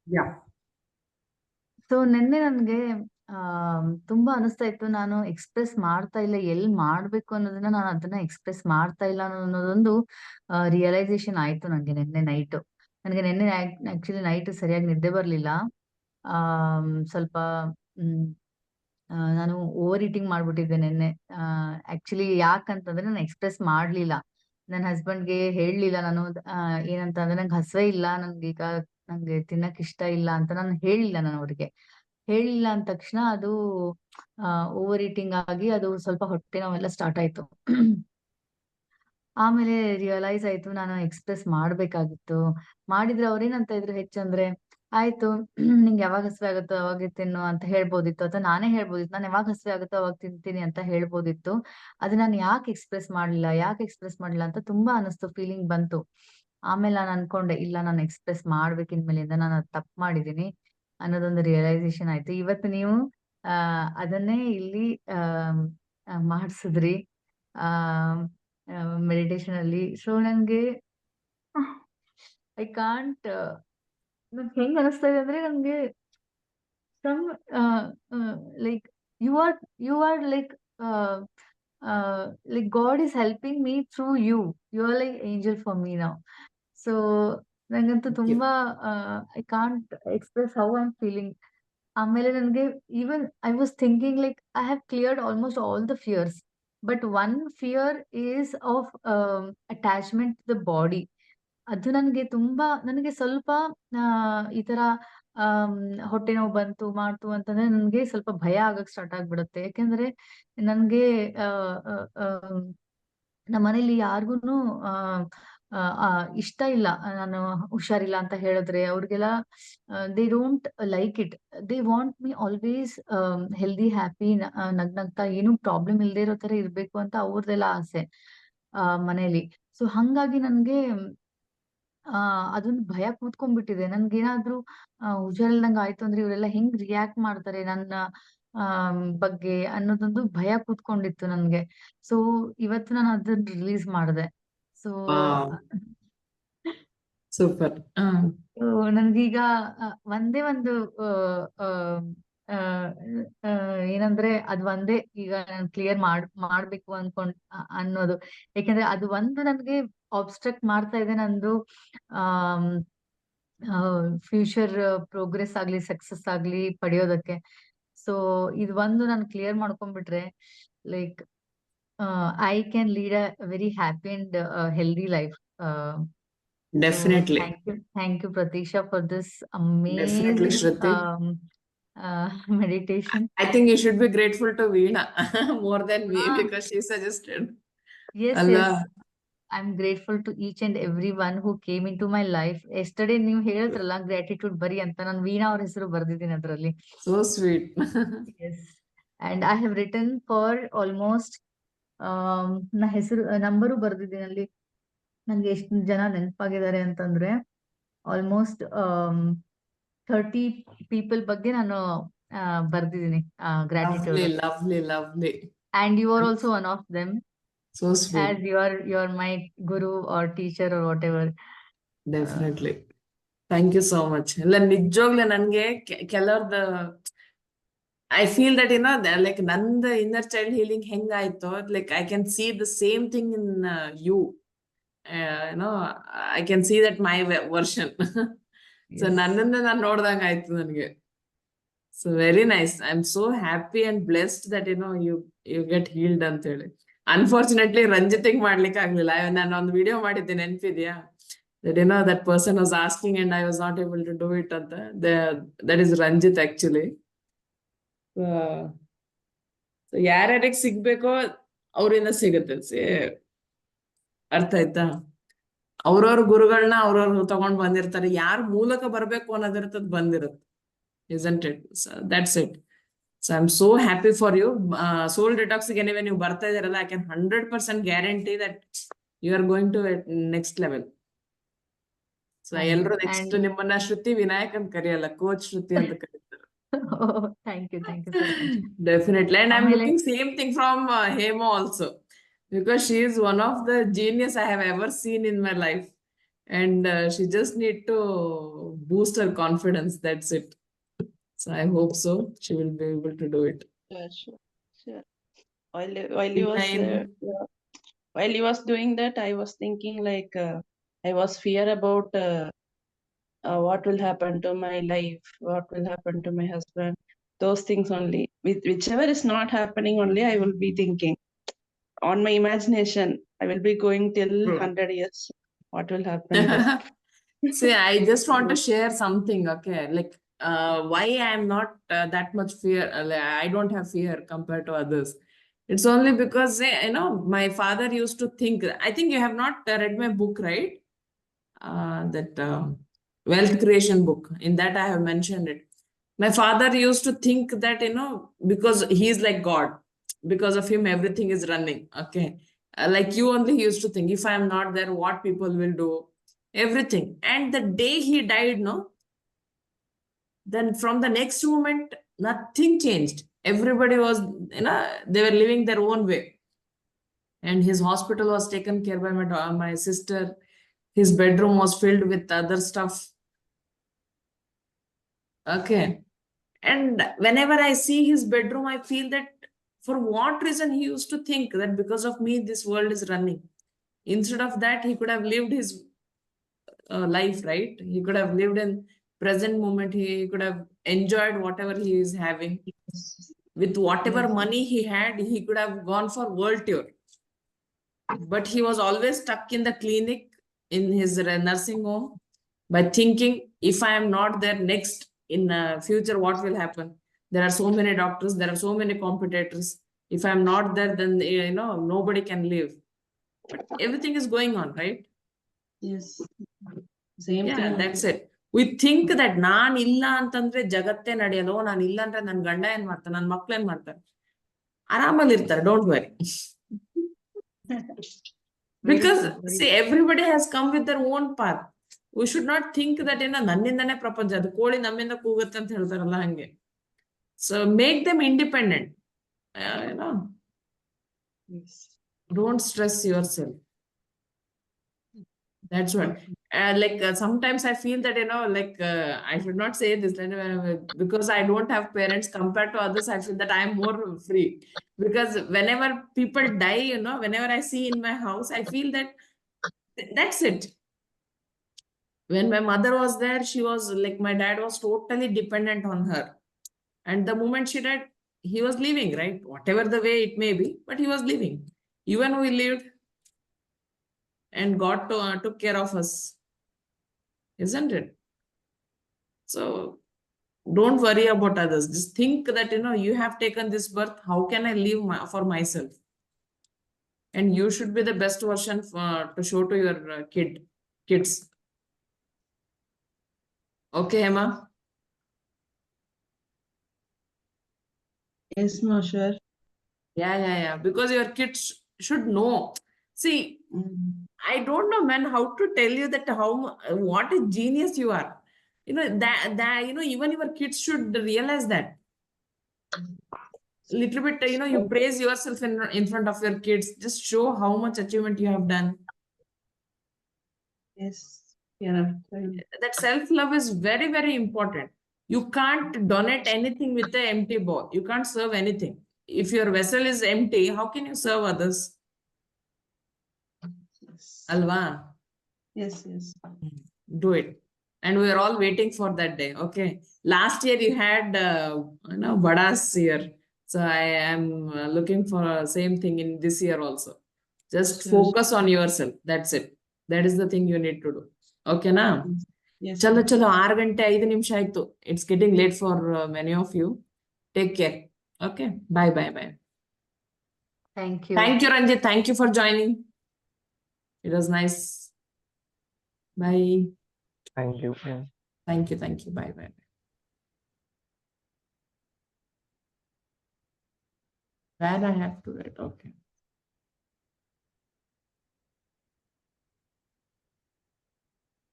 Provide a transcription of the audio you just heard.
Yeah so ನಿನ್ನೆ ನನ್ಗೆ ತುಂಬಾ ಅನಿಸ್ತಾ ಇತ್ತು, ನಾನು ಎಕ್ಸ್‌ಪ್ರೆಸ್ ಮಾಡ್ತಾ ಇಲ್ಲ. ಎಲ್ಲಿ ಮಾಡ್ಬೇಕು ಅನ್ನೋದನ್ನ ನಾನು ಅದನ್ನ ಎಕ್ಸ್‌ಪ್ರೆಸ್ ಮಾಡ್ತಾ ಇಲ್ಲ ಅನ್ನೋದೊಂದು ರಿಯಲೈಸೇಷನ್ ಆಯ್ತು ನಂಗೆ ನಿನ್ನೆ ನೈಟ್. ನನಗೆ ನಿನ್ನೆ ಆಕ್ಚುಲಿ ನೈಟ್ ಸರಿಯಾಗಿ ನಿದ್ದೆ ಬರ್ಲಿಲ್ಲ. ಸ್ವಲ್ಪ ಹ್ಮ್ ನಾನು ಓವರ್ ಈಟಿಂಗ್ ಮಾಡ್ಬಿಟ್ಟಿದ್ದೆ ನಿನ್ನೆ. ಆಕ್ಚುಲಿ ಯಾಕಂತಂದ್ರೆ ನಾನು ಎಕ್ಸ್‌ಪ್ರೆಸ್ ಮಾಡ್ಲಿಲ್ಲ. ನನ್ನ ಹಸ್ಬೆಂಡ್‌ಗೆ ಹೇಳಲಿಲ್ಲ ನಾನು. ಏನಂತ ಅಂದ್ರೆ ನಂಗೆ ಹಸಿವೆ ಇಲ್ಲ, ನಂಗೆ ತಿನ್ನಕ್ ಇಷ್ಟ ಇಲ್ಲ ಅಂತ ನಾನು ಹೇಳಿಲ್ಲ ನಾನು ಅವ್ರಿಗೆ. ಹೇಳಿಲ್ಲ ಅಂದ ತಕ್ಷಣ ಅದು ಓವರ್ ಈಟಿಂಗ್ ಆಗಿ ಅದು ಸ್ವಲ್ಪ ಹೊಟ್ಟೆ ನೋವೆಲ್ಲ ಸ್ಟಾರ್ಟ್ ಆಯ್ತು. ಆಮೇಲೆ ರಿಯಲೈಸ್ ಆಯ್ತು ನಾನು ಎಕ್ಸ್‌ಪ್ರೆಸ್ ಮಾಡ್ಬೇಕಾಗಿತ್ತು. ಮಾಡಿದ್ರೆ ಅವ್ರೇನಂತ ಇದ್ರು ಹೆಚ್ಚಂದ್ರೆ, ಆಯ್ತು ನಿಂಗೆ ಯಾವಾಗ ಹಸಿವೆ ಆಗುತ್ತೋ ಅವಾಗೆ ತಿನ್ನು ಅಂತ ಹೇಳ್ಬೋದಿತ್ತು. ಅಥವಾ ನಾನೇ ಹೇಳ್ಬೋದಿತ್ತು, ನಾನು ಯಾವಾಗ ಹಸಿವೆ ಆಗುತ್ತೋ ಅವಾಗ ತಿಂತೀನಿ ಅಂತ ಹೇಳ್ಬೋದಿತ್ತು. ಅದು ನಾನು ಯಾಕೆ ಎಕ್ಸ್‌ಪ್ರೆಸ್ ಮಾಡ್ಲಿಲ್ಲ ಅಂತ ತುಂಬಾ ಅನಿಸ್ತು, ಫೀಲಿಂಗ್ ಬಂತು. ಆಮೇಲೆ ನಾನು ಅನ್ಕೊಂಡೆ, ಇಲ್ಲ ನಾನು ಎಕ್ಸ್‌ಪ್ರೆಸ್ ಮಾಡ್ಬೇಕು ಇನ್ಮೇಲಿಂದ, ನಾನು ಅದ್ ತಪ್ಪು ಮಾಡಿದೀನಿ ಅನ್ನೋದೊಂದು ರಿಯಲೈಸೇಷನ್ ಆಯ್ತು. ಇವತ್ತು ನೀವು ಅದನ್ನೇ ಇಲ್ಲಿ ಮಾಡ್ಸಿದ್ರಿ. ಆ ಮೆಡಿಟೇಷನ್ ಅಲ್ಲಿ. ಸೊ ನನ್ಗೆ ಐ ಕಾಂಟ್ ನನ್ಗೆ ಹೆಂಗ್ ಅನಿಸ್ತಾ ಇದೆ ಅಂದ್ರೆ ನನ್ಗೆ some like you are you are like God is helping me through you. You are like angel for me now. So ನಂಗಂತೂ ತುಂಬಾ I can't express how I am feeling. ಆಮೇಲೆ ನನ್ಗೆ even I was thinking like I have cleared almost all the fears. But one fear is of attachment to the body. ಅದು ನನಗೆ ಸ್ವಲ್ಪ ಈ ತರ am, ಹೊಟ್ಟೆ ನೋವು ಬಂತು ಮಾಡ್ತು ಅಂತಂದ್ರೆ ನನ್ಗೆ ಸ್ವಲ್ಪ ಭಯ ಆಗಕ್ ಸ್ಟಾರ್ಟ್ ಆಗ್ಬಿಡುತ್ತೆ. ಯಾಕೆಂದ್ರೆ ನನ್ಗೆ ಆ, ಆ, ಆಮ್, ನಮ್ಮ ಮನೇಲಿ ಯಾರಿಗೂನು ಆ ಆ, ಆ, ಇಷ್ಟ ಇಲ್ಲ ನಾನು ಹುಷಾರಿಲ್ಲ ಅಂತ ಹೇಳಿದ್ರೆ. ಅವ್ರಿಗೆಲ್ಲ they don't like it. They want me always healthy, happy, ನಗ್ನಗ್ತಾ, ಏನು ಪ್ರಾಬ್ಲಮ್ ಇಲ್ದೇ ಇರೋ ತರ ಇರ್ಬೇಕು ಅಂತ ಅವ್ರದೆಲ್ಲ ಆಸೆ ಮನೇಲಿ. ಸೊ ಹಂಗಾಗಿ ನನ್ಗೆ ಅದೊಂದು ಭಯ ಕೂತ್ಕೊಂಡ್ಬಿಟ್ಟಿದೆ. ನನ್ಗೇನಾದ್ರೂ ಹುಷಾರಿಲ್ದಂಗ್ ಆಯ್ತು ಅಂದ್ರೆ ಇವರೆಲ್ಲ ಹೆಂಗ್ ರಿಯಾಕ್ಟ್ ಮಾಡ್ತಾರೆ ನನ್ನ ಬಗ್ಗೆ ಅನ್ನೋದೊಂದು ಭಯ ಕೂತ್ಕೊಂಡಿತ್ತು ನನ್ಗೆ. ಸೊ ಇವತ್ತು ನಾನು ಅದನ್ನ ರಿಲೀಸ್ ಮಾಡಿದೆ. So super. ನನ್ಗೀಗ ಒಂದೇ ಒಂದು ಏನಂದ್ರೆ ಅದು ಒಂದೇ ಈಗ ನಾನು ಕ್ಲಿಯರ್ ಮಾಡ್ಬೇಕು ಅನ್ನೋದು. ಯಾಕೆಂದ್ರೆ ಅದು ಒಂದು ನನ್ಗೆ ಆಬ್ಸ್ಟ್ರಕ್ಟ್ ಮಾಡ್ತಾ ಇದೆ ನಂದು ಫ್ಯೂಚರ್ ಪ್ರೋಗ್ರೆಸ್ ಆಗ್ಲಿ, ಸಕ್ಸಸ್ ಆಗ್ಲಿ ಪಡೆಯೋದಕ್ಕೆ. ಸೊ ಇದು ಒಂದು ನಾನು ಕ್ಲಿಯರ್ ಮಾಡ್ಕೊಂಡ್ಬಿಟ್ರೆ, like I can lead a very happy and healthy life. So definitely thank you Prateeksha for this definitely amazing Shruti. meditation. I think you should be grateful to Veena more than me Ah, because she suggested. yes, ಅಲ್ಲ. yes. I'm grateful to each and everyone who came into my life. Yesterday ನೀವು ಹೇಳಿದ್ರಲ್ಲ gratitude ಬರಿ ಅಂತ, ನಾನು ವೀಣಾ ಅವ್ರ ಹೆಸರು ಬರ್ದಿದ್ದೀನಿ ಅದ್ರಲ್ಲಿ. So sweet. Yes. And I have written for almost ನಾ ಹೆಸರು ನಂಬರು ಬರ್ದಿದ್ದೀನಿ ಅಲ್ಲಿ. ನಂಗೆ ಎಷ್ಟು ಜನ ನೆನಪಾಗಿದ್ದಾರೆ ಅಂತಂದ್ರೆ ಆಲ್ಮೋಸ್ಟ್ 30 ಪೀಪಲ್ ಬಗ್ಗೆ ನಾನು ಬರ್ದಿದ್ದೀನಿ lovely gratitude. Lovely lovely. And you are also one of them, so sweet. As you are my guru or teacher or whatever. Definitely. Thank you so much. ಇಲ್ಲ ನಿಜವಾಗ್ಲೂ ನನ್ಗೆ ಕೆಲವ್ರದ ಐ ಫೀಲ್ ದಟ್ ಲೈಕ್ ನಂದ inner child healing ಹೆಂಗಾಯ್ತೋ, like I can see the same thing in you. ಏನೋ I can see that my version. So yes. ನನ್ನನ್ನ ನಾನು ನೋಡ್ದಂಗ ಆಯ್ತು ನನಗೆ. So very nice. I am so happy and blessed that you get healed ಅಂತ ಹೇಳಿ. Unfortunately ರಂಜಿತಿಗ್ ಮಾಡ್ಲಿಕ್ಕೆ ಆಗ್ಲಿಲ್ಲ. ನಾನು ಒಂದು ವಿಡಿಯೋ ಮಾಡಿದ್ದೆ, ನೆನ್ಪಿದ್ಯಾ? That person was asking and I was not able to do it ಅಂತ. That is Ranjit actually. ಯಾರ್ಯಾರಿಗೆ ಸಿಗ್ಬೇಕೋ ಅವರಿಂದ ಸಿಗುತ್ತೆ. ಅರ್ಥ ಆಯ್ತಾ? ಅವ್ರವ್ರ ಗುರುಗಳನ್ನ ಅವ್ರವ್ರು ತಗೊಂಡ್ ಬಂದಿರ್ತಾರೆ. ಯಾರ ಮೂಲಕ ಬರ್ಬೇಕು ಅನ್ನೋದಿರ್ತದ್ ಬಂದಿರುತ್ತೆ. isn't it? So that's it. So I'm so happy for you. Soul detox ಗೆ anyway ನೀವು ಬರ್ತಾ ಇದೀರಲ್ಲ, I can 100% guarantee that you are going to next level. So thank you. ಎಲ್ರು ನೆಕ್ಸ್ಟ್ ಅಂಡ್ ನಿಮ್ಮನ್ನ ಶ್ರುತಿ ವಿನಾಯಕ್ ಅಂತ ಕರೆಯಲ್ಲ, ಕೋಚ್ ಶ್ರುತಿ ಅಂತ ಕರೀತಾರೆ. Thank you so much. Definitely. And I'm ಆಮೇಲೆ looking same thing from Hema also, because she is one of the genius I have ever seen in my life. And she just need to boost her confidence. That's it. So I hope so. She will be able to do it. Sure, sure. While he In was nine. while he was doing that, I was thinking like I was fear about what will happen to my life, what will happen to my husband, those things only. With whichever is not happening, only I will be thinking on my imagination. I will be going till True. 100 years. What will happen then? See, I just want to share something, okay? Like, why I'm not that much fear. Like, I don't have fear compared to others. It's only because, my father used to think. I think you have not read my book, right? That wealth creation book. In that, I have mentioned it. My father used to think that, because he's like God, because of him, everything is running. Okay. Like you only used to think, if I'm not there, what people will do, everything. And the day he died, no, then from the next moment, nothing changed. Everybody was, they were living their own way. And his hospital was taken care by my sister. His bedroom was filled with other stuff. Okay. And whenever I see his bedroom, I feel that for what reason he used to think that because of me, this world is running. Instead of that, he could have lived his life, right? He could have lived in present moment. He could have enjoyed whatever he is having. With whatever Yes. money he had, he could have gone for world tour. But he was always stuck in the clinic, in his nursing home, by thinking, if I am not there next in future, what will happen? There are so many doctors, there are so many competitors. If I'm not there, then nobody can live. But everything is going on, right? Yes. Same Yeah, thing. that's it. We think that ನಾನ್ ಇಲ್ಲ ಅಂತಂದ್ರೆ ಜಗತ್ತೇ ನಡೆಯಲ್ಲ. ನಾನು ಇಲ್ಲ ಅಂದ್ರೆ ನನ್ನ ಗಂಡ ಏನ್ ಮಾಡ್ತಾನೆ, ನನ್ನ ಮಕ್ಳು ಏನ್ ಮಾಡ್ತಾರೆ? ಆರಾಮಲ್ಲಿ ಇರ್ತಾರೆ, don't worry. Because see, everybody has come with their own path. We should not think that ನನ್ನಿಂದನೇ ಪ್ರಪಂಚ, ಅದು ಕೋಳಿ ನಮ್ಮಿಂದ ಕೂಗುತ್ತೆ ಅಂತ ಹೇಳ್ತಾರಲ್ಲ ಹಂಗೆ. So make them independent. Yes. Don't stress yourself. That's what. Sometimes I feel that I should not say this because I don't have parents. Compared to others, I feel that I'm more free, because whenever people die, whenever I see in my house, I feel that that's it. When my mother was there, she was like, my dad was totally dependent on her, and the moment she died, he was leaving, right? Whatever the way it may be, but he was leaving. Even we lived, and God took care of us, isn't it? So don't worry about others. Just think that, you have taken this birth. How can I live for myself? And you should be the best version to show to your kids. Okay, Emma? Yes, no, sure. Yeah. Because your kids should know. See, I don't know, man, how to tell you that what a genius you are. Even your kids should realize that. Little bit, you praise yourself in front of your kids. Just show how much achievement you have done. Yes. Yeah. That self-love is very, very important. You can't donate anything with the empty bowl. You can't serve anything. If your vessel is empty, how can you serve others? Yes. Alva? Yes. Do it. And we are all waiting for that day. Okay. Last year you had, Vadas year. So I am looking for same thing in this year also. Just Sure. focus on yourself. That's it. That is the thing you need to do. Okay, na? Yes. ಚಲೋ 6 ಗಂಟೆ 5 ನಿಮಿಷ ಆಯ್ತು. It's getting late for many of you. Take care. Okay. Bye. Thank you. Thank you, Ranjit. Thank you for joining. It was nice. Bye. Thank you. Yeah. Thank you. Bye. Where I have to write. Okay.